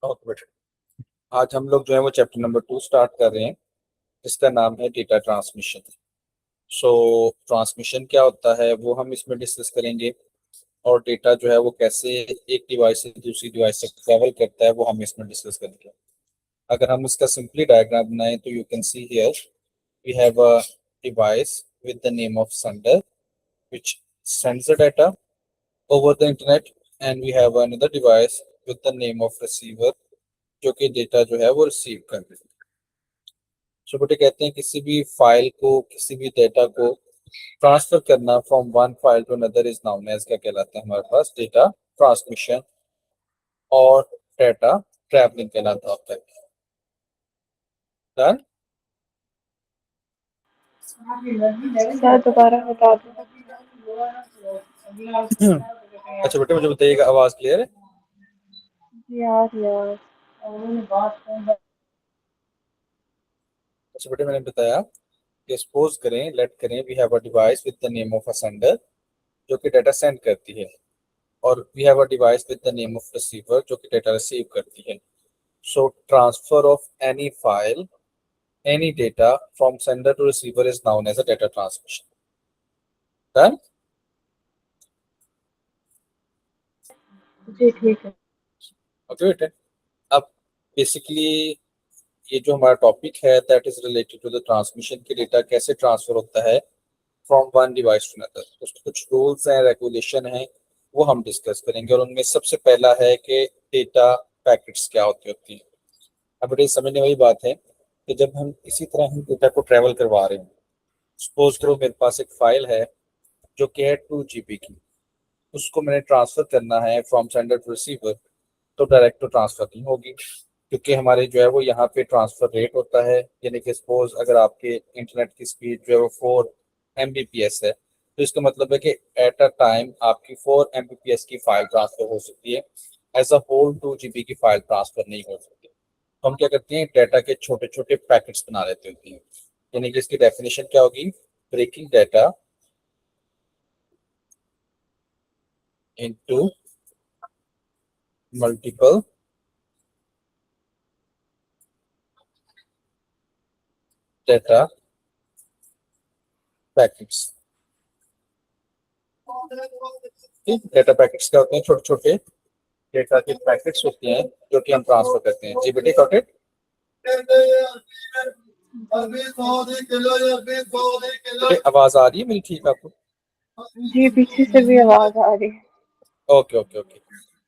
Okay बेटा, आज हम लोग जो है वो चैप्टर नंबर 2 स्टार्ट कर रहे हैं, जिसका नाम है डेटा ट्रांसमिशन। सो ट्रांसमिशन क्या होता है वो हम इसमें डिस्कस करेंगे, और डेटा जो है वो कैसे एक डिवाइस से दूसरी डिवाइस तक ट्रेवल करता है वो हम इसमें डिस्कस करेंगे। अगर हम इसका सिंपली डायग्राम बनाएं तो you can see here we have a device with the name of sender which sends the data over the internet, and we have another device with the name of receiver जो कि data जो है वो receive कर रही है। सो बेटे कहते हैं किसी भी फाइल को, किसी भी डेटा को ट्रांसफर करना from one file to another is known as क्या कहलाता है हमारे पास डेटा ट्रांसमिशन, और डेटा ट्रैवलिंग कहलाता होता है। डन। सर दोबारा बता दो। अच्छा बेटे मुझे बताइएगा, आवाज क्लियर है? जी यार यार अच्छा बेटे, मैंने बताया कि सपोज करें, लेट करें we have a device with the name of a sender जो कि डाटा सेंड करती है, और we have a device with the name of receiver जो कि डाटा रिसीव करती है। So transfer of any file, any data from sender to receiver is known as a data transmission. Done? जी ठीक है। Okay, बेटे। अब बेसिकली ये जो हमारा टॉपिक है that is related to the transmission के डेटा कैसे ट्रांसफर होता है from one device to another. उसके कुछ रूल्स हैं, रेगुलेशन हैं, वो हम डिस्कस करेंगे, और उनमें सबसे पहला है कि डेटा पैकेट्स क्या होती हैं। अब बेटे समझने वाली बात है कि जब हम इसी तरह हम डेटा को ट्रेवल करवा रहे हैं, सपोज करो मेरे पास एक फाइल है जो कि है 2 GB की, उसको मैंने ट्रांसफर करना है फ्रॉम सेंडर टू रिसीवर, तो डायरेक्ट तो ट्रांसफर नहीं होगी, क्योंकि हमारे जो है वो यहाँ पे ट्रांसफर रेट होता है। यानी कि सपोज अगर आपके इंटरनेट की स्पीड जो है वो 4 Mbps है, तो इसका मतलब है कि एट अ टाइम आपकी 4 Mbps की फाइल ट्रांसफर हो सकती है, एज अ होल 2 GB की फाइल ट्रांसफर नहीं हो सकती। तो हम क्या करते हैं, डाटा के छोटे छोटे पैकेट्स बना लेते होते हैं। यानी कि इसकी डेफिनेशन क्या होगी, breaking data into multiple data packets. Data packets क्या होते हैं, छोटे छोटे डेटा के पैकेट्स होते हैं जो कि हम ट्रांसफर करते हैं। जी बेटे कॉट इट। आवाज आ रही है मेरी ठीक आपको? जी पीछे से भी आवाज आ रही है। Okay okay okay.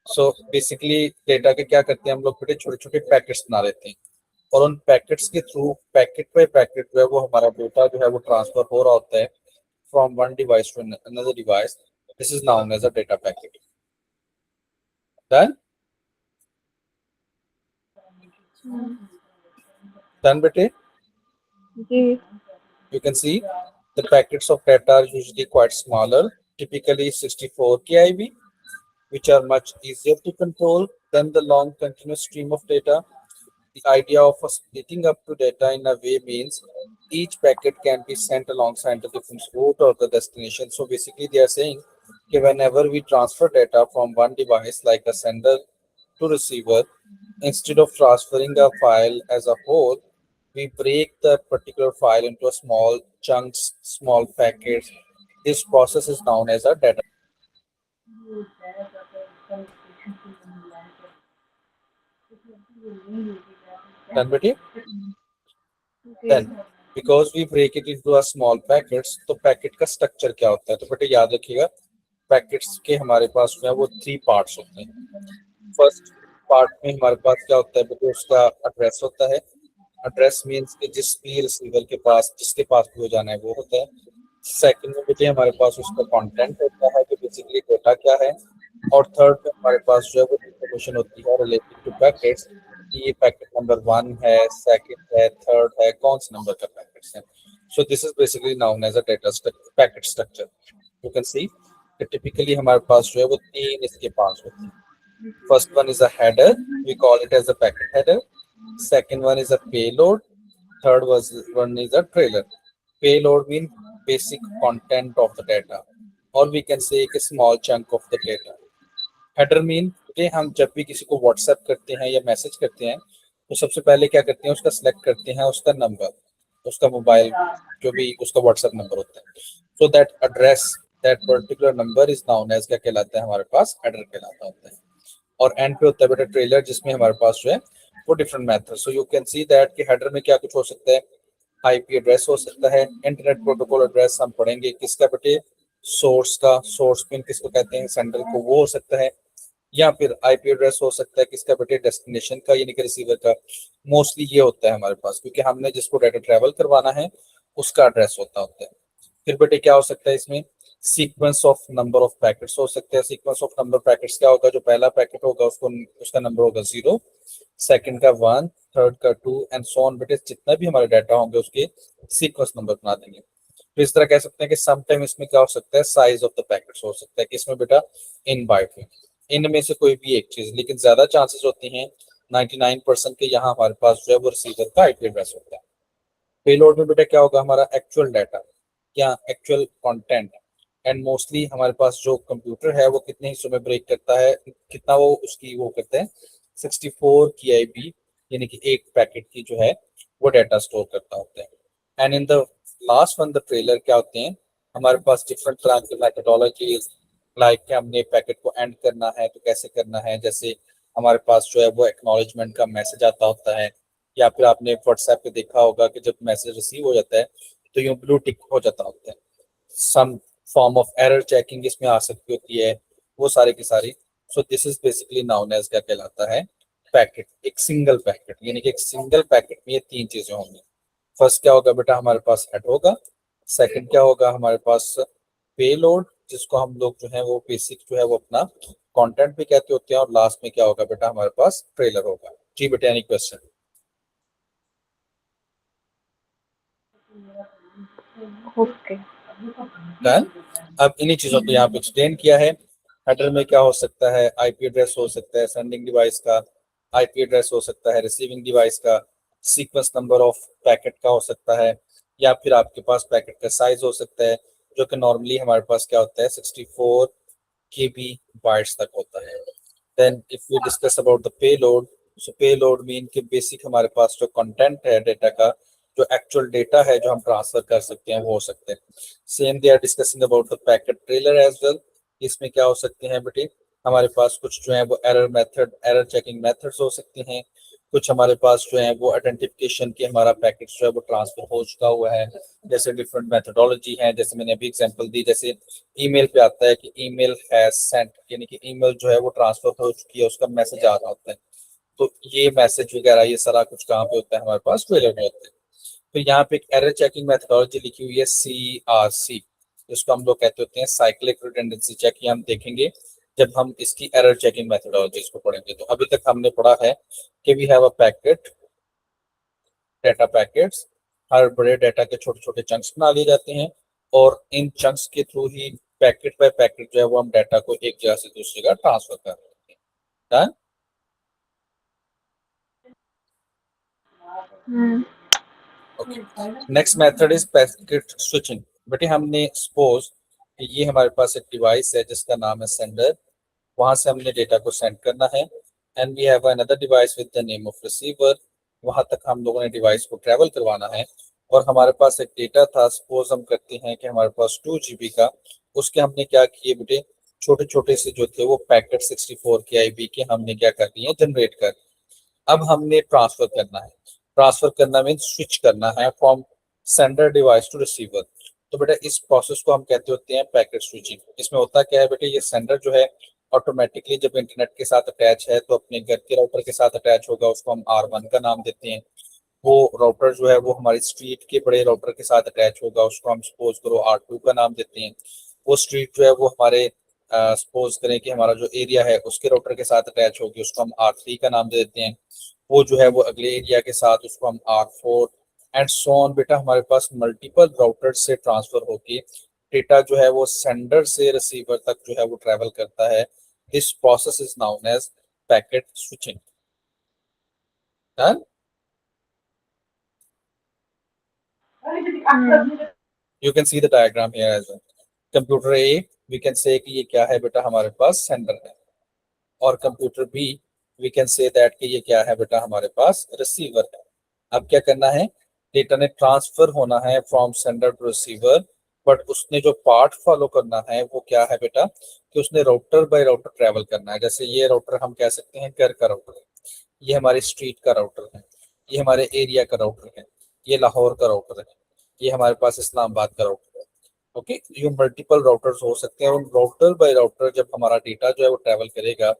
So basically data के क्या करते हैं हम लोग बेटे, छोटे छोटे पैकेट्स बना लेते हैं, और उन पैकेट्स के थ्रू पैकेट बाय पैकेट जो है वो हमारा डेटा जो है वो ट्रांसफर हो रहा होता है from one device to another device. This is known as a data packet. Done? Done बेटे? जी You can see the packets of data are usually quite smaller, typically 64 KIB, which are much easier to control than the long continuous stream of data. The idea of splitting up to data in a way means each packet can be sent alongside the different route or the destination. So basically, they are saying that whenever we transfer data from one device, like a sender to receiver, instead of transferring a file as a whole, we break the particular file into a small chunks, small packets. This process is known as a data. Done, बेटी? जी Then because we break it into a small packets, तो packet का structure क्या होता है? तो बेटे याद रखिएगा, पैकेट्स के हमारे पास जो है वो 3 पार्ट्स होते हैं। फर्स्ट पार्ट में हमारे पास क्या होता है बेटे, उसका एड्रेस होता है। एड्रेस मीन्स कि जिस भी रिसीवर के पास, जिसके पास भी हो जाना है वो होता है। सेकंड में बेटे हमारे पास उसका कंटेंट होता है कि बेसिकली डेटा क्या है, और थर्ड में हमारे पास जो है वो इंफॉर्मेशन होती है रिलेटेड टू पैकेट्स, ये पैकेट नंबर 1 है, सेकंड है, थर्ड है, कौन से नंबर का पैकेट्स है। So this is basically known as a data packet structure. You can see कि टिपिकली हमारे पास जो है वो 3 इसके पास होते हैं। First one is a header, we call it as a packet header. Second one is a payload. One is a trailer. Payload means basic content of the data, or we can say a small chunk of the data. Header means कि हम जब भी किसी को WhatsApp करते हैं या message करते हैं तो सबसे पहले क्या करते हैं, उसका सिलेक्ट करते हैं उसका नंबर, उसका मोबाइल जो भी उसका व्हाट्सएप नंबर होता है। So that address, that particular number is known as क्या कहलाता है हमारे पास, हेडर कहलाता होता है। और एंड पे होता है बेटा ट्रेलर, जिसमें हमारे पास जो है वो different method. So you can see that कि हेडर में क्या कुछ हो सकता है, आईपी एड्रेस हो सकता है, इंटरनेट प्रोटोकॉल एड्रेस हम पढ़ेंगे किसका बेटे, सोर्स का, सोर्स पिन किसको कहते हैं, सेंडर को, वो हो सकता है। या फिर आईपी एड्रेस हो सकता है किसका बेटे, डेस्टिनेशन का यानी कि रिसीवर का। मोस्टली ये होता है हमारे पास, क्योंकि हमने जिसको डाटा ट्रेवल करवाना है उसका एड्रेस होता है। फिर बेटे क्या हो सकता है इसमें, sequence of number of packets हो सकते हैं। सीक्वेंस ऑफ नंबर पैकेट्स क्या होगा, जो पहला पैकेट होगा उसको उसका नंबर होगा 0, सेकंड का 1, थर्ड का 2 एंड सो ऑन। बेटे जितना भी हमारे डाटा होंगे उसके सीक्वेंस नंबर बना देंगे। तो इस तरह कह सकते हैं कि सम टाइम इसमें क्या हो सकता है, साइज ऑफ द पैकेट्स हो सकता है कि इसमें बेटा इन बाइट में, इनमें से कोई भी एक चीज, लेकिन ज्यादा चांसेस होती हैं 99% के यहाँ हमारे पास जो है वो रिसीवर का आईपी एड्रेस होता है। पेलोड में बेटा क्या होगा, हमारा एक्चुअल डाटा या एक्चुअल कंटेंट। एंड मोस्टली हमारे पास जो कंप्यूटर है वो कितने हिस्सों में ब्रेक करता है, कितना वो उसकी वो करते हैं, 64 की आईबी यानी कि एक पैकेट की जो है वो डाटा स्टोर करता होता है। And in the last one the trailer क्या होते हैं, हमारे पास डिफरेंट तरह की मेथडोलॉजीज, लाइक कि हमने पैकेट को एंड करना है तो कैसे करना है। जैसे हमारे पास जो है वो एक्नॉलेजमेंट का मैसेज आता होता है, या फिर आपने व्हाट्सएप पे देखा होगा कि जब मैसेज रिसीव हो जाता है तो यूं ब्लू टिक हो जाता होता है। Some form of error checking इसमें आ सकती होती है, वो सारी की सारी। So this is basically known as क्या कहलाता है, पैकेट। एक सिंगल पैकेट यानी कि एक सिंगल पैकेट में ये तीन चीजें होंगी। फर्स्ट क्या होगा बेटा, हमारे पास हेड होगा। सेकंड क्या होगा, हमारे पास पेलोड, जिसको हम लोग जो है वो बेसिक जो है वो अपना कंटेंट भी कहते होते हैं। और लास्ट में क्या होगा बेटा, हमारे पास ट्रेलर होगा। जी बेटा, एनी क्वेश्चन? ओके। डन। अब इन्हीं चीजों को यहाँ पे एक्सप्लेन किया है। हेडर में क्या हो सकता है, आईपी एड्रेस हो सकता है सेंडिंग डिवाइस का, आईपी एड्रेस हो सकता है रिसीविंग डिवाइस का, सीक्वेंस नंबर ऑफ पैकेट का हो सकता है, या फिर आपके पास पैकेट का साइज हो सकता है, जो कि नॉर्मली हमारे पास क्या होता है 64 केबी बाइट्स तक होता है। Then if we discuss about the payload, so payload mean कि बेसिक हमारे पास जो कंटेंट है डेटा का, जो एक्चुअल डेटा है जो हम ट्रांसफर कर सकते हैं वो हो सकते हैं। Same they are discussing about the packet trailer as well. इसमें क्या हो सकते हैं बेटे, हमारे पास कुछ जो है वो error method, error checking methods हो सकते हैं। कुछ हमारे पास जो है वो आइडेंटिफिकेशन की हमारा पैकेट जो है वो ट्रांसफर हो चुका हुआ है, जैसे डिफरेंट मेथडोलॉजी है। जैसे मैंने अभी एग्जांपल दी, जैसे ईमेल पे आता है कि ईमेल हैज सेंट, यानी कि ईमेल जो है वो ट्रांसफर हो चुकी है, उसका मैसेज आ रहा होता है। तो ये मैसेज वगैरह ये सारा कुछ कहाँ पे होता है, हमारे पास ट्रेलर में होता है। तो यहाँ पे एक एरर चेकिंग मेथडोलॉजी लिखी हुई है CRC, जिसको हम लोग कहते होते हैं साइक्लिक रिडंडेंसी चेक। ये हम देखेंगे जब हम इसकी एरर चेकिंग मेथडोलॉजीज को पढ़ेंगे। तो अभी तक हमने पढ़ा है कि we have a packet, data packets, हर बड़े डाटा के छोटे छोटे चंक्स बना लिए जाते हैं, और इन चंक्स के थ्रू ही पैकेट बाय पैकेट जो है वो हम डाटा को एक जगह से दूसरी जगह ट्रांसफर कर रहे हैं। Done? Hmm. Okay. Next method is packet switching. बेटे हमने सपोज कि ये हमारे पास एक डिवाइस है जिसका नाम है सेंडर, वहां से हमने डेटा को सेंड करना है। And we have another device with the name of receiver, वहां तक हम लोगों ने डिवाइस को ट्रेवल करवाना है। और हमारे पास एक डेटा था, सपोज हम करते हैं कि हमारे पास 2 GB का, उसके हमने क्या किए बेटे, छोटे छोटे से जो थे वो पैकेट 64 के आईबी के हमने क्या कर दिए, जनरेट कर। अब हमने ट्रांसफर करना है। ट्रांसफर करना मीन स्विच करना है from sender device to receiver. तो बेटा इस प्रोसेस को हम कहते होते हैं पैकेट स्विचिंग। इसमें होता क्या है बेटे, ये सेंडर जो है ऑटोमेटिकली जब इंटरनेट के साथ अटैच है तो अपने घर के राउटर के साथ अटैच होगा, उसको हम R1 का नाम देते हैं। वो राउटर जो है वो हमारी स्ट्रीट के बड़े राउटर के साथ अटैच होगा, उसको हम सपोज करो R2 का नाम देते हैं। वो स्ट्रीट जो है वो हमारे सपोज करें कि हमारा जो एरिया है उसके राउटर के साथ अटैच होगी, उसको हम R3 का नाम दे देते हैं। वो जो है वो अगले एरिया के साथ, उसको हम R4 एंड सो ऑन। बेटा हमारे पास मल्टीपल राउटर से ट्रांसफर होके डेटा जो है वो सेंडर से रिसीवर तक जो है वो ट्रेवल करता है। This process is known as packet switching. You can see the diagram here as well. Computer A, we can say कि ये क्या है बेटा, हमारे पास सेंडर है। और computer B we can say that कि ये क्या है बेटा, हमारे पास रिसीवर है। अब क्या करना है, डेटा ने ट्रांसफर होना है from sender to receiver, but उसने जो पार्ट फॉलो करना है वो क्या है बेटा, कि उसने राउटर बाय राउटर ट्रेवल करना है। जैसे ये राउटर हम कह सकते हैं घर का राउटर है, ये हमारे स्ट्रीट का राउटर है, ये हमारे एरिया का राउटर है, ये लाहौर का राउटर है, ये हमारे पास इस्लामाबाद का राउटर है। ओके, ये मल्टीपल राउटर्स हो सकते हैं, और राउटर बाय राउटर जब हमारा डेटा जो है वो ट्रेवल करेगा,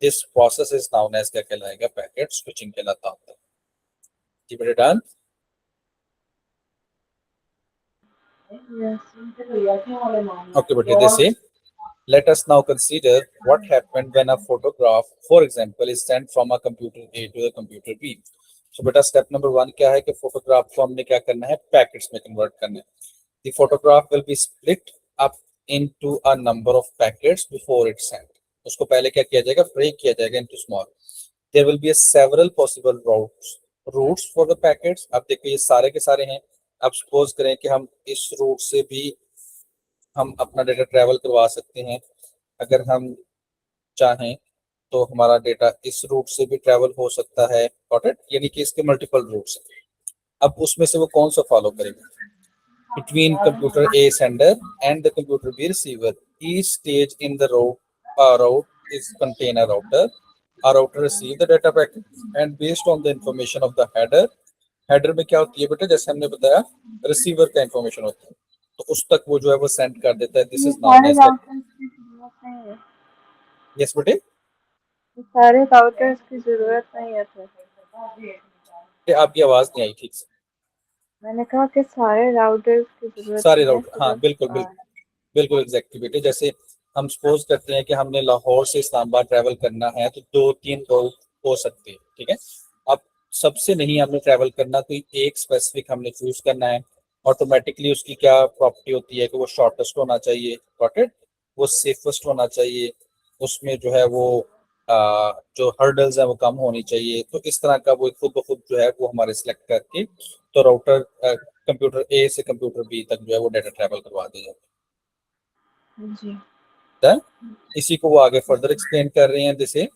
this process is known as क्या कहलाएगा, पैकेट स्विचिंग कहलाता है। जी बेटे done. Yes. Okay, but they say, let us now consider what happened when a photograph, for example, is sent from a computer A to the computer B. So, बेटा step number 1 क्या है कि photograph को हमने क्या करना है, packets में कन्वर्ट करना है। The photograph will be split up into a number of packets before it's sent. उसको पहले क्या किया जाएगा, ब्रेक किया जाएगा into small. There will be a several possible routes for the packets. अब देखिए ये सारे के सारे हैं। अब सपोज करें कि हम इस रूट से भी हम अपना डेटा ट्रेवल करवा सकते हैं, अगर हम चाहें तो हमारा डेटा इस रूट से भी ट्रेवल हो सकता है। गॉट इट, यानी कि इसके मल्टीपल रूट्स हैं। अब उसमें से वो कौन सा फॉलो करेगा, between computer A sender and the computer B receiver. Each stage in the route is contain a router. A router receive the data packet and based on the information of the header में क्या होती है बेटा, जैसे हमने बताया receiver का information होता है, तो उस तक वो जो है वो सेंड कर देता है। दिस ये इज नाउन सारे एज दैट। राउटर्स की जरूरत नहीं है। यस बेटे, ये सारे राउटर्स की जरूरत नहीं है फिर। आपकी आवाज नहीं आई ठीक से। मैंने कहा कि सारे राउटर्स की जरूरत सारे नहीं है, राउटर, हाँ सिर्फ बिल्कुल बिल्कुल बिल्कुल एग्जैक्टली बेटे। जैसे हम सपोज करते हैं कि हमने लाहौर से इस्लामाबाद ट्रैवल करना है, तो 2-3 रूट हो सकते हैं, ठीक है। अब सबसे नहीं हमने ट्रैवल करना, तो एक स्पेसिफिक हमने चूज करना है। ऑटोमेटिकली उसकी क्या प्रॉपर्टी होती है कि वो शॉर्टेस्ट होना चाहिए, गॉट इट, वो सेफेस्ट होना चाहिए, उसमें जो है वो जो हर्डल्स है वो कम होनी चाहिए। तो इस तरह का वो खुद ब खुद जो है वो हमारे सिलेक्ट करके तो राउटर कंप्यूटर ए से कंप्यूटर बी तक जो है वो डाटा ट्रैवल करवा देगा। जी। Done? इसी को वो आगे फर्दर एक्सप्लेन कर रहे हैं। जैसे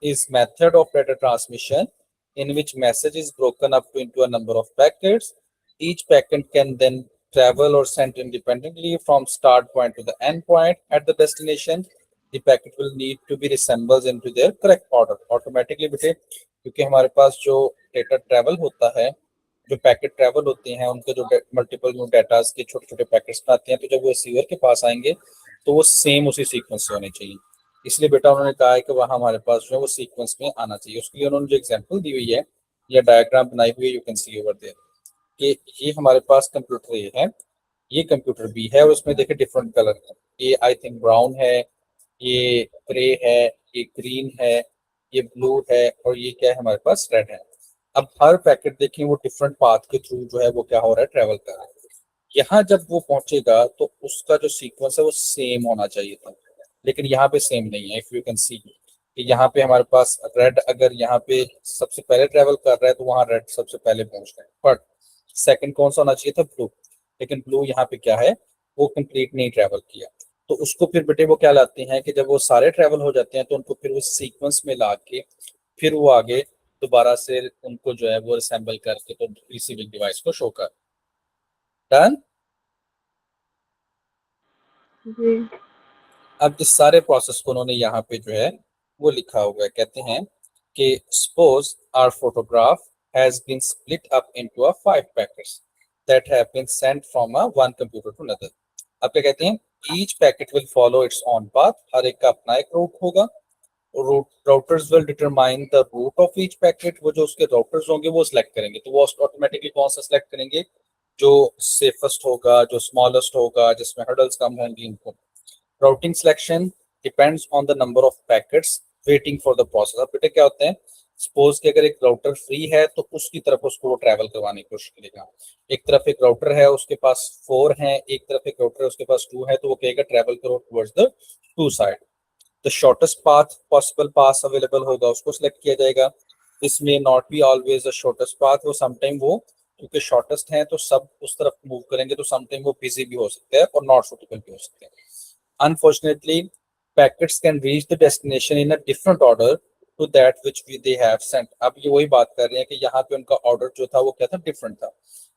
is method of data transmission in which message is broken up into a number of packets. Each packet can then travel or send independently from start point to the end point at the destination. The packet will need to be reassembled into their correct order. Automatically बेटे, क्योंकि हमारे पास जो data travel होता है, जो packet travel होते हैं, उनके जो मल्टीपल डाटा के छोटे छोटे पैकेट्स आते हैं, तो जब वो रिसीवर के पास आएंगे तो वो सेम उसी सीक्वेंस से होने चाहिए। इसलिए बेटा उन्होंने कहा है कि वहाँ हमारे पास जो है वो सीक्वेंस में आना चाहिए। उसके लिए उन्होंने जो एग्जांपल दी हुई है या डायग्राम बनाई हुई है, you can see over there, कि ये हमारे पास कंप्यूटर ए है, ये कंप्यूटर बी है, और उसमें देखिए डिफरेंट कलर है। ये आई थिंक ब्राउन है, ये ग्रे है, ये ग्रीन है, ये ब्लू है, और ये क्या है हमारे पास, रेड है। अब हर पैकेट देखें वो डिफरेंट पाथ के थ्रू जो है वो क्या हो रहा है, ट्रेवल कर रहा है। यहाँ जब वो पहुंचेगा तो उसका जो सीक्वेंस है वो सेम होना चाहिए था, लेकिन यहाँ पे सेम नहीं है। इफ यू कैन सी कि यहाँ पे हमारे पास रेड अगर यहाँ पे सबसे पहले ट्रेवल कर रहा है तो वहाँ रेड सबसे पहले पहुंच रहा है, बट सेकंड कौन सा होना चाहिए था, ब्लू। लेकिन ब्लू यहाँ पे क्या है, वो कंप्लीट नहीं ट्रेवल किया। तो उसको फिर बेटे वो क्या लाते हैं कि जब वो सारे ट्रेवल हो जाते हैं तो उनको फिर वो सीक्वेंस में ला के फिर वो आगे दोबारा से उनको जो है वो असेंबल करके तो रिसीविंग डिवाइस को शो कर। डन। जी। अब इस सारे प्रोसेस को उन्होंने यहाँ पे जो है वो लिखा हुआ है। कहते हैं कि suppose our photograph has been split up into a 5 packets that have been sent from a one computer to another. अब क्या कहते हैं, each packet will follow its own path, हर एक का अपना एक रूट होगा। Routers will determine the route of each packet, वो जो उसके राउटर्स होंगे वो सिलेक्ट करेंगे। तो वो ऑटोमेटिकली कौन सा सिलेक्ट करेंगे, जो सेफेस्ट होगा, जो स्मॉलेस्ट होगा, जिसमें हर्डल्स कम होंगी, इनको। Routing selection depends on the number of packets waiting for the process. अब बेटा क्या होते हैं, सपोज कि अगर एक राउटर फ्री है तो उसकी तरफ उसको वो ट्रैवल करवाने की कोशिश करेगा। एक तरफ एक राउटर है उसके पास 4 है, एक तरफ एक राउटर है उसके पास 2 है, तो वो कहेगा ट्रैवल करो towards the 2 side. The shortest path possible path available होगा उसको सिलेक्ट किया जाएगा। इसमें not be always the shortest path, वो समटाइम वो क्योंकि शॉर्टेस्ट है तो सब उस तरफ मूव करेंगे, तो समटाइम वो बिजी भी हो सकते हैं और नॉट सुटेबल भी हो सकते हैं। Unfortunately packets can reach the destination in a different order to that which they have sent. अब ये वही बात कर रहे हैं कि यहाँ पे उनका ऑर्डर जो था वो क्या था, डिफरेंट था।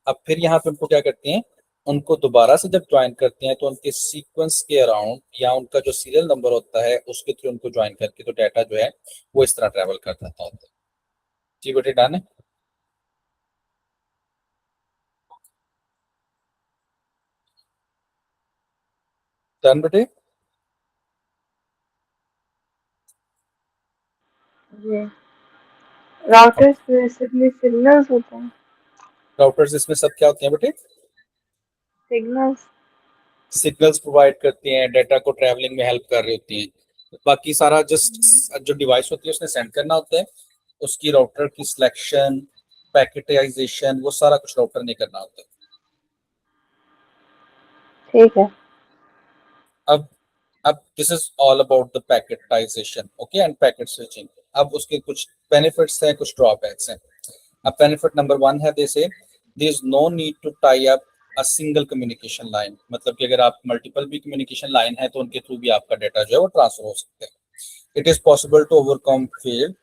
अब फिर यहाँ पे उनको क्या करते हैं, उनको दोबारा से जब ज्वाइन करते हैं तो उनके सीक्वेंस के अराउंड या उनका जो सीरियल नंबर होता है उसके थ्रू उनको ज्वाइन करके तो डाटा जो है वो इस तरह ट्रेवल करता था। जी बेटे, डन है? डन बेटे? जी। राउटर्स बेसिकली सिग्नल्स होते हैं। राउटर्स इसमें सब क्या होते हैं बेटे? सिग्नल्स। सिग्नल्स प्रोवाइड करती हैं, डाटा को ट्रैवलिंग में हेल्प कर रही होती हैं। बाकी सारा जस्ट जो डिवाइस होती है उसने सेंड करना होता है, उसकी राउटर की सिलेक्शन, पैकेटाइजेशन, वो सारा कुछ राउटर ने करना होता है। ठीक है। अब अब this is all about the packetization, okay, and packet switching. अब उसके कुछ बेनिफिट्स हैं, कुछ ड्रॉबैक्स हैं। अब बेनिफिट नंबर 1 है, जैसे there is no need to tie up a single communication line. मतलब कि अगर आप मल्टीपल भी कम्युनिकेशन लाइन है तो उनके थ्रू भी आपका डाटा जो है वो ट्रांसफर हो सकता है। It is possible to overcome failed,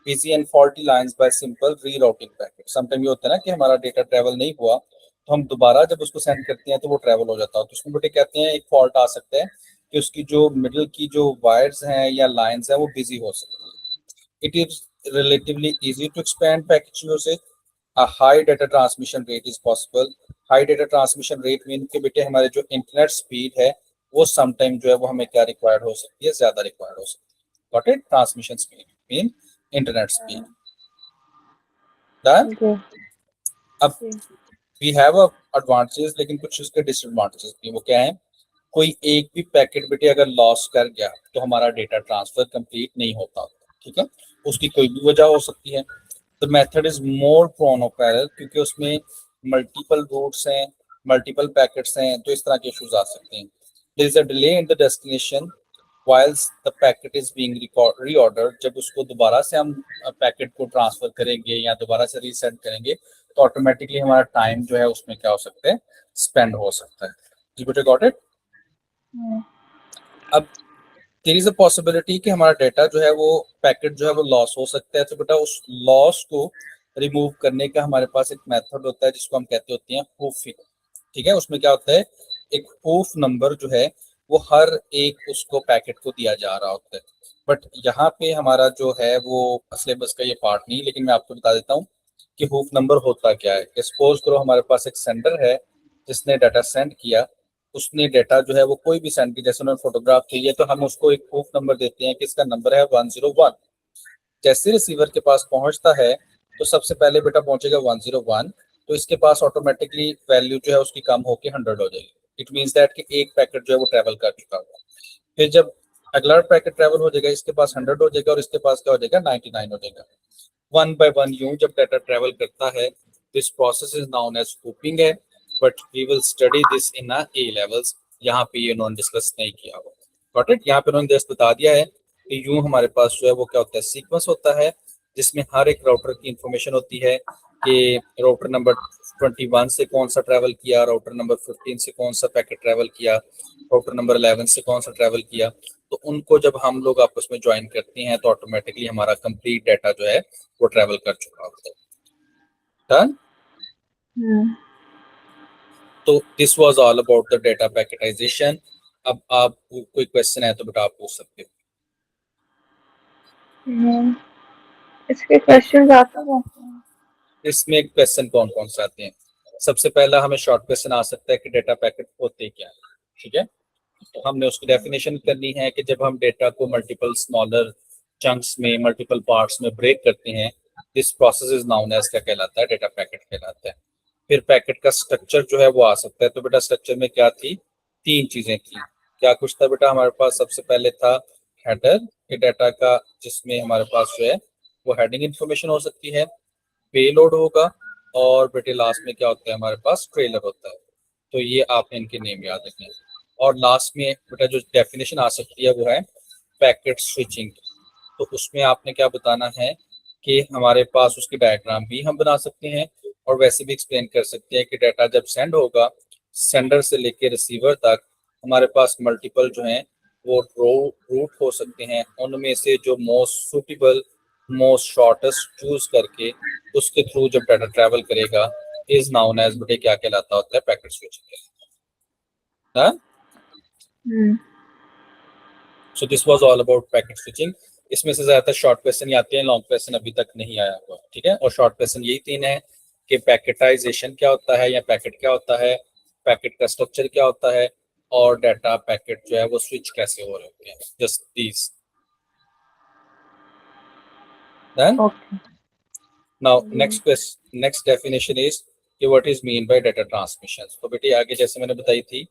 busy and faulty lines by simple rerouting packet. Sometime ये होता है ना कि हमारा डेटा ट्रेवल नहीं हुआ तो हम दोबारा जब उसको सेंड करते हैं तो वो ट्रेवल हो जाता है। तो उसमें बेटे कहते हैं एक फॉल्ट आ सकता है कि उसकी जो मिडिल की जो वायर्स हैं या लाइंस हैं वो बिजी हो सकती है। It is relatively easy to expand package usage. A high data transmission rate is possible. High data transmission rate mean के बेटे हमारे जो इंटरनेट स्पीड है वो समटाइम जो है वो हमें क्या रिक्वायर्ड हो सकती है, ज्यादा रिक्वायर्ड हो सकती है। Got it? Transmission speed mean internet speed. Done? जी। अब जी। वी हैव एडवांटेजेस, लेकिन कुछ उसके डिसएडवांटेजेस भी। वो क्या है? कोई एक भी पैकेट बेटे अगर लॉस कर गया तो हमारा डेटा ट्रांसफर कंप्लीट नहीं होता। ठीक है, उसकी कोई भी वजह हो सकती है। The method is more prone of error, क्योंकि उसमें मल्टीपल रूट्स हैं, मल्टीपल पैकेट्स हैं, तो इस तरह के इश्यूज आ सकते हैं। There is a delay in the destination whilst the packet is being reordered. जब उसको दोबारा से हम पैकेट को ट्रांसफर करेंगे या दोबारा से रीसेंड करेंगे तो ऑटोमेटिकली हमारा टाइम जो है उसमें क्या हो सकता है, स्पेंड हो सकता है। जी बेटे, गॉट इट? अब देयर इज अ पॉसिबिलिटी कि हमारा डेटा जो है वो पैकेट जो है वो लॉस हो सकता है। तो बेटा उस लॉस को रिमूव करने का हमारे पास एक मेथड होता है जिसको हम कहते होते हैं प्रूफिंग। ठीक है, उसमें क्या होता है, एक प्रूफ नंबर जो है वो हर एक उसको पैकेट को दिया जा रहा होता है। बट यहाँ पे हमारा जो है वो सिलेबस का ये पार्ट नहीं, लेकिन मैं आपको बता देता हूँ कि प्रूफ नंबर होता क्या है। सपोज करो हमारे पास एक सेंडर है जिसने डाटा सेंड किया, उसने डेटा जो है वो कोई भी सेंड की, जैसे उन्होंने फोटोग्राफ चाहिए तो हम उसको एक प्रूफ नंबर देते हैं कि इसका नंबर है 101। जैसे रिसीवर के पास पहुंचता है तो सबसे पहले बेटा पहुंचेगा 101, तो इसके पास ऑटोमेटिकली वैल्यू जो है उसकी कम होकर 100 हो जाएगी। इट मीन्स दैट कि एक पैकेट जो है वो ट्रेवल कर चुका होगा। फिर जब अगला पैकेट ट्रेवल हो जाएगा, इसके पास 100 हो जाएगा और इसके पास क्या हो जाएगा, 99 हो जाएगा। वन बाय वन यूं जब डाटा ट्रेवल करता है, this process is known as scooping है, but we will study this in A levels. यहाँ पे ये उन्होंने डिस्कस नहीं किया हुआ। Got it? यहाँ पे उन्होंने जस्ट बता दिया है कि यूं हमारे पास जो है वो क्या होता है, सीक्वेंस होता है जिसमें हर एक राउटर की इंफॉर्मेशन होती है कि राउटर नंबर 21 से कौन सा ट्रैवल किया, राउटर नंबर 15 से कौन सा पैकेट ट्रैवल किया, राउटर नंबर 11 से कौन सा ट्रैवल किया। तो उनको जब हम लोग आपस में ज्वाइन करते हैं तो ऑटोमेटिकली हमारा कंप्लीट डाटा जो है वो ट्रैवल कर चुका होता है। डन? तो this was all about the data packetization. अब आप कोई क्वेश्चन है तो बेटा आप पूछ सकते हो। इसके क्वेश्चंस आते हैं। इसमें क्वेश्चन कौन कौन से आते हैं? सबसे पहला हमें शॉर्ट क्वेश्चन आ सकता है कि डाटा पैकेट होते क्या है। ठीक है, तो हमने उसकी डेफिनेशन करनी है कि जब हम डेटा को मल्टीपल स्मॉलर चंक्स में, मल्टीपल पार्ट्स में ब्रेक करते हैं, this process is known as क्या कहलाता है, डाटा पैकेट कहलाता है। फिर पैकेट का स्ट्रक्चर जो है वो आ सकता है। तो बेटा स्ट्रक्चर में क्या थी, तीन चीजें थी। क्या कुछ था बेटा? हमारे पास सबसे पहले था हेडर के डाटा का, जिसमें हमारे पास जो है वो हेडिंग इंफॉर्मेशन हो सकती है, पेलोड होगा, और बेटे लास्ट में क्या होता है, हमारे पास ट्रेलर होता है। तो ये आपने इनके नेम याद रखने हैं। और लास्ट में बेटा जो डेफिनेशन आ सकती है वो है पैकेट स्विचिंग। तो उसमें आपने क्या बताना है कि हमारे पास उसकी डायग्राम भी हम बना सकते हैं और वैसे भी एक्सप्लेन कर सकते हैं कि डाटा जब सेंड होगा, सेंडर से लेकर रिसीवर तक हमारे पास मल्टीपल जो हैं वो रूट हो सकते हैं, उनमें से जो most suitable most shortest choose करके उसके थ्रू जब डाटा ट्रैवल करेगा इज नाउन एज, बेटे क्या कहलाता होता है, पैकेट स्विचिंग। हाँ, so this was all about packet switching. इसमें से ज्यादातर शॉर्ट क्वेश्चन ही आते हैं, लॉन्ग क्वेश्चन अभी तक नहीं आया हुआ, ठीक है। और शॉर्ट क्वेश्चन यही तीन है कि पैकेटाइजेशन क्या होता है या पैकेट क्या होता है, पैकेट का स्ट्रक्चर क्या होता है, और डाटा पैकेट जो है वो स्विच कैसे हो रहे होते हैं। Just these. Then Okay. Now next definition is कि what is mean by data transmission. तो बेटे आगे जैसे मैंने बताई थी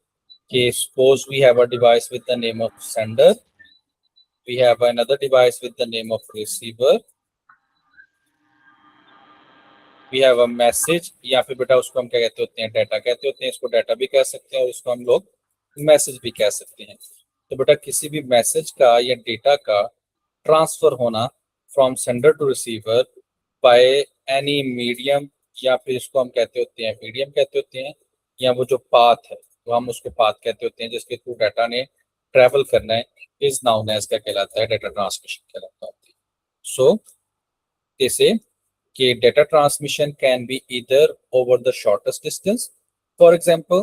कि suppose we have a device with the name of sender, we have another device with the name of receiver, we have a message, या फिर बेटा उसको हम क्या कहते होते हैं, डाटा कहते होते हैं। इसको डाटा भी कह सकते हैं और इसको हम लोग मैसेज भी कह सकते हैं। तो बेटा किसी भी मैसेज का या डेटा का ट्रांसफर होना from sender to receiver by any medium, या फिर इसको हम कहते होते हैं मीडियम कहते होते हैं, या वो जो पाथ है वो हम उसको पाथ कहते होते हैं जिसके थ्रू डाटा ने ट्रेवल करना है, इज नाउन एज क्या कहलाता है, डाटा ट्रांसमिशन कहलाता है। सो जैसे कि data transmission can be either over the shortest distance, for example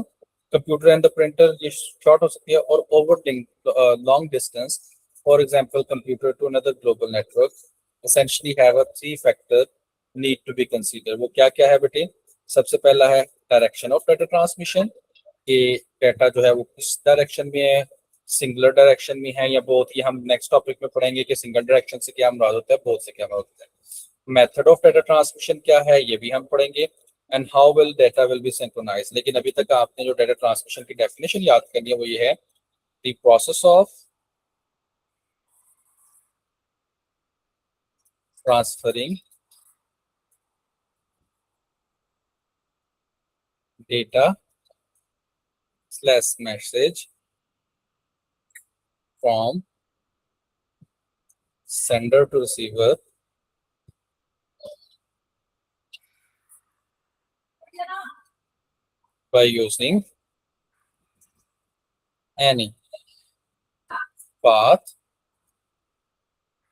computer and the printer, ये short हो सकती है, और over long distance, for example computer to another global network, essentially have a three factor need to be considered। वो क्या क्या है बेटे, सबसे पहला है direction of data transmission, कि डाटा जो है वो किस डायरेक्शन में है, सिंगुलर डायरेक्शन में है या बोथ। ये हम नेक्स्ट टॉपिक में पढ़ेंगे कि सिंगल डायरेक्शन से क्या मुराद होता है, बोथ से क्या मुराद होता है। मेथड ऑफ डाटा ट्रांसमिशन क्या है ये भी हम पढ़ेंगे, and how will data will be synchronised. लेकिन अभी तक आपने जो डाटा ट्रांसमिशन की डेफिनेशन याद करनी है वो ये है, the process of transferring data slash message from sender to receiver by using any path,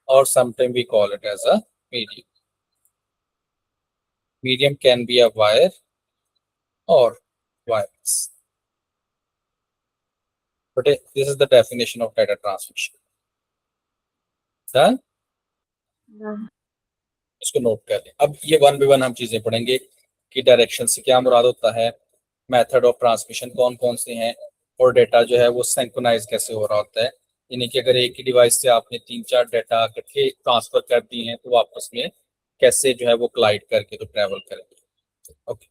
or sometimes we call it as a medium. Medium can be a wire or wires. But this is the definition of data transmission. Done? Done. इसको note कर लें। अब ये one by one हम चीजें पढ़ेंगे कि direction से क्या मुराद होता है, मेथड ऑफ ट्रांसमिशन कौन कौन से हैं, और डेटा जो है वो सिंक्रोनाइज कैसे हो रहा होता है। यानी कि अगर एक ही डिवाइस से आपने 3-4 डाटा इकट्ठे ट्रांसफर कर दिए हैं तो आपस में कैसे जो है वो क्लाइड करके तो ट्रेवल करेंगे। ओके,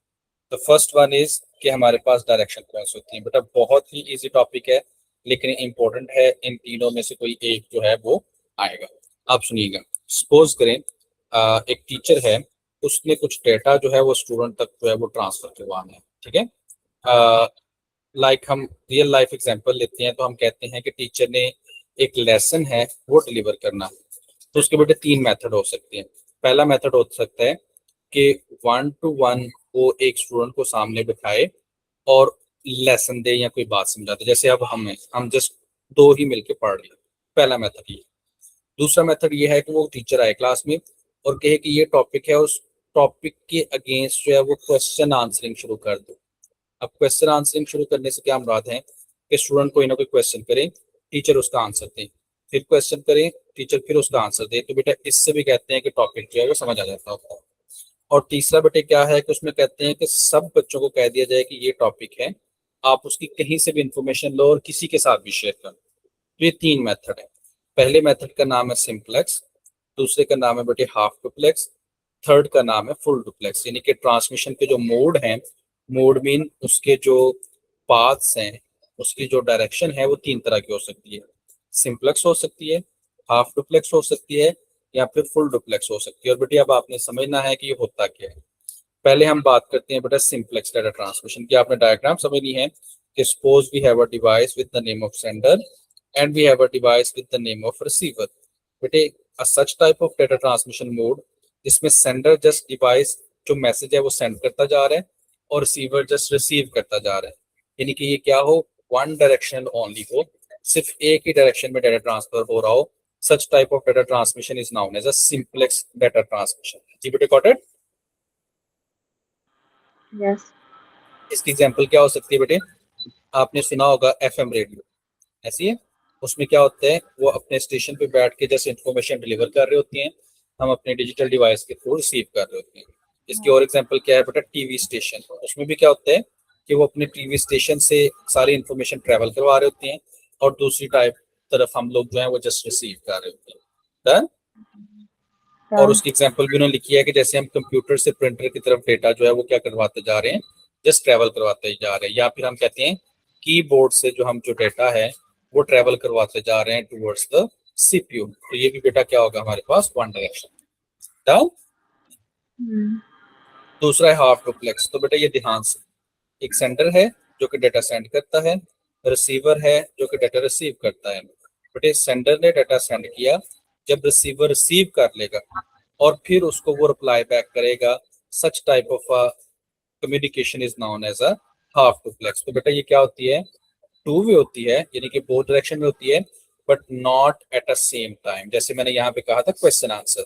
तो फर्स्ट वन इज कि हमारे पास डायरेक्शन कौन सी होती है। बेटा बहुत ही इजी टॉपिक है लेकिन इंपॉर्टेंट है, इन तीनों में से कोई एक जो है वो आएगा। आप सुनिएगा, सपोज करें एक टीचर है, उसने कुछ डेटा जो है वो स्टूडेंट तक जो है वो ट्रांसफर करवाना है, ठीक है। लाइक हम रियल लाइफ एग्जांपल लेते हैं तो हम कहते हैं कि टीचर ने एक लेसन है वो डिलीवर करना, तो उसके बेटे 3 मेथड हो सकते हैं। पहला मेथड हो सकता है कि 1 to 1 वो एक स्टूडेंट को सामने बिठाए और लेसन दे या कोई बात समझाते, जैसे अब हम जस्ट 2 ही मिलके पढ़ रहे हैं, पहला मेथड ये। दूसरा मेथड ये है कि वो टीचर आए क्लास में और कहे कि ये टॉपिक है, उस टॉपिक के अगेंस्ट जो है वो क्वेश्चन आंसरिंग शुरू कर दो। अब क्वेश्चन आंसरिंग शुरू करने से क्या मुराद है कि स्टूडेंट कोई ना कोई क्वेश्चन करे, टीचर उसका आंसर दे, फिर क्वेश्चन करे, टीचर फिर उसका आंसर दे। तो बेटा इससे भी कहते हैं कि टॉपिक जो है वो समझ आ जाता होता है। और तीसरा बेटे क्या है कि उसमें कहते हैं कि सब बच्चों को कह दिया जाए कि ये टॉपिक है, आप उसकी कहीं से भी इंफॉर्मेशन लो और किसी के साथ भी शेयर करो। तो ये 3 मेथड है। पहले मेथड का नाम है सिंप्लेक्स, दूसरे का नाम है बेटे हाफ डुप्लेक्स, थर्ड का नाम है फुल डुप्लेक्स। यानी कि ट्रांसमिशन के जो मोड हैं, मोड मीन उसके जो पाथ्स हैं, उसकी जो डायरेक्शन है वो 3 तरह की हो सकती है। सिंप्लेक्स हो सकती है, हाफ डुप्लेक्स हो सकती है, या फिर फुल डुप्लेक्स हो सकती है। और बेटे अब आपने समझना है कि ये होता क्या है। पहले हम बात करते हैं बेटा सिंप्लेक्स डाटा ट्रांसमिशन की। आपने डायग्राम समझनी है कि suppose we have a device with the name of sender and we have a device with the name of receiver. बेटे a such type of data transmission mode जिसमें sender just device जो message है वो send करता जा रहा है और रिसीवर जस्ट रिसीव करता जा रहा है। यानी कि ये क्या हो, वन डायरेक्शनल ओनली हो, सिर्फ एक ही डायरेक्शन में डाटा ट्रांसफर हो रहा हो, such type of data transmission is known as a simplex data transmission. जी बेटे गॉट इट? Yes. इसकी एग्जांपल क्या हो सकती है बेटे? आपने सुना होगा एफएम रेडियो, ऐसी है। उसमें क्या होता है, वो अपने स्टेशन पे बैठ के जैसे इंफॉर्मेशन डिलीवर कर रहे होती हैं, हम अपने डिजिटल डिवाइस के थ्रू रिसीव कर रहे होते हैं। इसकी और एग्जांपल क्या है बेटा? TV station. उसमें भी क्या होता है कि वो अपने टीवी स्टेशन से सारी इंफॉर्मेशन ट्रेवल करवा रहे होते हैं और दूसरी तरफ हम लोग जो है वो जस्ट रिसीव कर रहे होते हैं। डन? और Done. उसकी एग्जांपल भी उन्होंने लिखी है कि जैसे हम कंप्यूटर से प्रिंटर की तरफ डेटा जो है वो क्या करवाते जा रहे हैं, जस्ट ट्रेवल करवाते जा रहे हैं, या फिर हम कहते हैं कीबोर्ड से जो डेटा है वो ट्रेवल करवाते जा रहे हैं टुवर्ड्स द सीपीयू। तो ये भी बेटा क्या होगा हमारे पास? One direction. डन? दूसरा है हाफ डुप्लेक्स। तो बेटा ये ध्यान से, एक सेंडर है जो कि डेटा सेंड करता है, रिसीवर है जो कि डेटा रिसीव करता है। बेटे सेंडर ने डेटा सेंड किया, जब रिसीवर रिसीव कर लेगा और फिर उसको वो रिप्लाई बैक करेगा, such type of communication is known as a half duplex. तो बेटा ये क्या होती है? टू वे होती है, यानी कि बोथ डायरेक्शन में होती है, but not at a same time. जैसे मैंने यहाँ पे कहा था क्वेश्चन आंसर।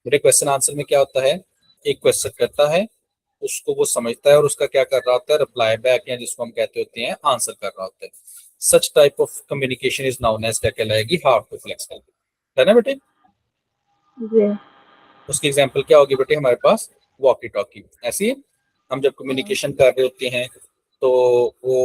बेटे क्वेश्चन आंसर में क्या होता है, एक क्वेश्चन करता है, उसको वो समझता है और उसका क्या कर रहा होता है? रिप्लाई बैक, या जिसको हम कहते होते हैं आंसर कर रहा होता है। Such type of communication is known as क्या कहलाएगी? Half duplex. है ना बेटे? Yeah. उसकी एग्जांपल क्या होगी बेटे हमारे पास? Walkie talkie. ऐसी है, हम जब कम्युनिकेशन कर रहे होते हैं तो वो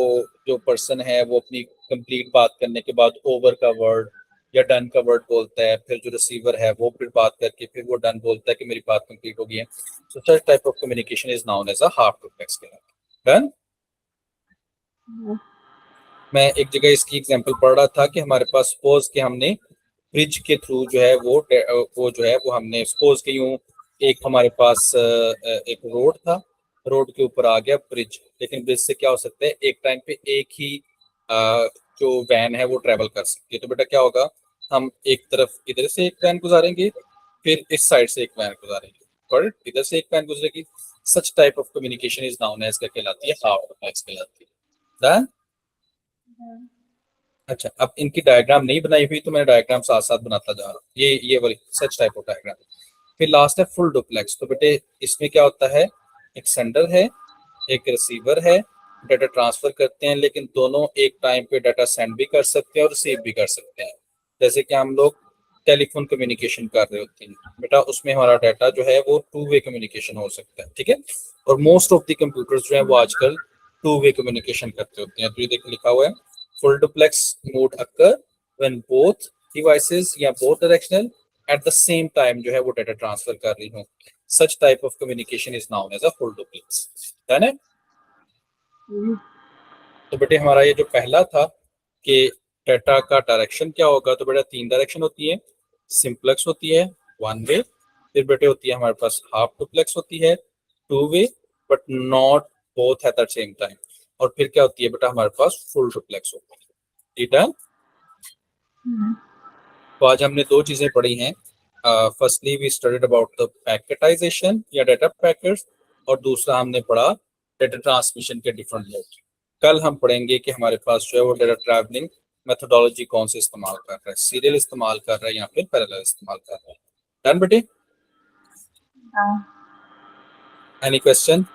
जो पर्सन है वो अपनी कंप्लीट बात करने के बाद ओवर का वर्ड या डन का वर्ड बोलता है, फिर जो रिसीवर है वो फिर बात करके फिर वो डन बोलता है कि मेरी बात कंप्लीट हो गई है। So such type of communication is known as a half duplex. Done? मैं एक जगह इसकी एग्जांपल पढ़ रहा था कि हमारे पास सपोज कि हमने ब्रिज के थ्रू जो है वो जो है वो हमने सपोज कि यूं एक हमारे पास एक रोड था, रोड के ऊपर आ गया ब्रिज, लेकिन ब्रिज से क्या हो सकता है, एक टाइम पे एक ही जो वैन है वो ट्रेवल कर सकती है। तो बेटा क्या होगा, हम एक तरफ इधर से एक वैन गुजारेंगे, फिर इस साइड से एक वैन गुजारेंगे, और इधर से एक वैन गुजरेगी। Such type of communication is known as कहलाती है हाफ डुप्लेक्स कहलाती है। अच्छा, अब इनकी डायग्राम नहीं बनाई हुई तो मैं डायग्राम साथ साथ बनाता जा रहा हूँ। ये वाली सच टाइप ऑफ डायग्राम। फिर लास्ट है फुल डुप्लेक्स। तो बेटे इसमें क्या होता है, एक सेंडर है, एक रिसीवर है, डाटा ट्रांसफर करते हैं, लेकिन दोनों एक टाइम पे डाटा सेंड भी कर सकते हैं और रिसीव भी कर सकते हैं। जैसे कि हम लोग टेलीफोन कम्युनिकेशन कर रहे होते हैं बेटा, उसमें हमारा डाटा जो है वो टू वे कम्युनिकेशन हो सकता है, ठीक है। और मोस्ट ऑफ द कंप्यूटर्स जो है वो आजकल टू वे कम्युनिकेशन करते होते हैं। तो ये देख लिखा हुआ है, full duplex mode occur when both devices या both directional at the same time जो है वो डाटा ट्रांसफर कर रही हो। such type of communication is known as a full duplex। है ना? तो बेटे हमारा ये जो पहला था कि डाटा का डायरेक्शन क्या होगा, तो बेटा तीन डायरेक्शन होती है, सिंप्लेक्स होती है वन वे, फिर बेटे होती है हमारे पास हाफ डुप्लेक्स होती है two way, but not both at the same time, और फिर क्या होती है बेटा हमारे पास फुल डुप्लेक्स होती है। ठीक है? तो आज हमने दो चीजें पढ़ी हैं। Firstly we studied about the packetization या डाटा पैकेट्स, और दूसरा हमने पढ़ा डाटा ट्रांसमिशन के डिफरेंट मोड। कल हम पढ़ेंगे कि हमारे पास जो है वो डाटा ट्रैवलिंग मेथोडोलॉजी कौन से इस्तेमाल कर रहा है, सीरियल इस्तेमाल कर रहा है या फिर पैरेलल इस्तेमाल कर रहा है। डन बेटे? Any question?